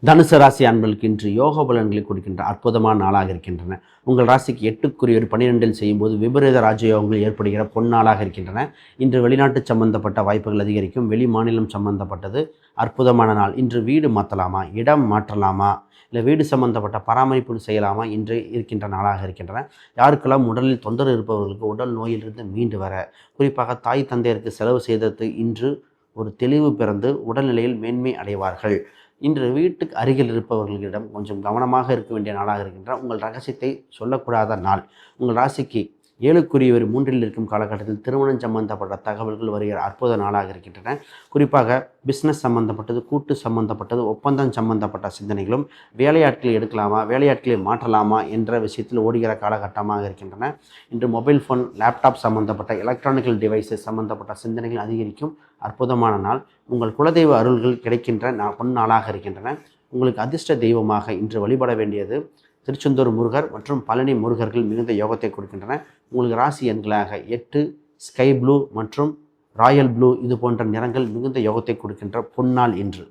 தனுசு ராசி அன்பர்களுக்கு இன்று யோக பலன்களை கொடுக்கின்ற அற்புதமான நாளாக இருக்கின்றன. உங்கள் ராசிக்கு 8க்குரிய ஒரு 12 செய்யும்போது விபரீத ராஜயோகங்கள் ஏற்படுகிற பொன்னாளாக இருக்கின்றன. இன்று வெளிநாட்டு சம்பந்தப்பட்ட வாய்ப்புகள் அதிகரிக்கும். வெளி மாநிலம் சம்பந்தப்பட்டது அற்புதமான நாள். இன்று வீடு மாற்றலாமா, இடம் மாற்றலாமா, இல்லை வீடு சம்பந்தப்பட்ட பராமரிப்பு செய்யலாமா இன்று இருக்கின்ற நாளாக இருக்கின்றன. யாருக்கெல்லாம் உடலில் தொந்தரவு இருப்பவர்களுக்கு உடல் நோயிலிருந்து மீண்டு வர, குறிப்பாக தாய் தந்தையருக்கு செலவு செய்தது இன்று ஒரு தெளிவு பிறந்து உடல்நிலையில் மேன்மை அடைவார்கள். இன்று வீட்டுக்கு அருகில் இருப்பவர்களிடம் கொஞ்சம் கவனமாக இருக்க வேண்டிய நாளாக இருக்கின்ற உங்கள் ரகசியத்தை சொல்லக்கூடாத நாள். உங்கள் ராசிக்கு 7க்குரியவர் 3இல் இருக்கும் காலகட்டத்தில் திருமணம் சம்பந்தப்பட்ட தகவல்கள் வருகிற அற்புத நாளாக இருக்கின்றன. குறிப்பாக பிஸ்னஸ் சம்பந்தப்பட்டது, கூட்டு சம்பந்தப்பட்டது, ஒப்பந்தம் சம்பந்தப்பட்ட சிந்தனைகளும், வேலையாட்களை எடுக்கலாமா, வேலையாட்களை மாற்றலாமா என்ற விஷயத்தில் ஓடுகிற காலகட்டமாக இருக்கின்றன. இன்று மொபைல் ஃபோன், லேப்டாப் சம்பந்தப்பட்ட எலக்ட்ரானிக்கல் டிவைசஸ் சம்பந்தப்பட்ட சிந்தனைகள் அதிகரிக்கும் அற்புதமான நாள். உங்கள் குலதெய்வ அருள்கள் கிடைக்கின்ற பொன்னாளாக இருக்கின்றன. உங்களுக்கு அதிர்ஷ்ட தெய்வமாக இன்று வழிபட வேண்டியது திருச்செந்தூர் முருகர் மற்றும் பழனி முருகர்கள் மிகுந்த யோகத்தை கொடுக்கின்றன. உங்களுக்கு ராசி எண்களாக 8, ஸ்கை ப்ளூ மற்றும் ராயல் ப்ளூ இது போன்ற நிறங்கள் மிகுந்த யோகத்தை கொடுக்கின்ற பொன்னாள் இன்று.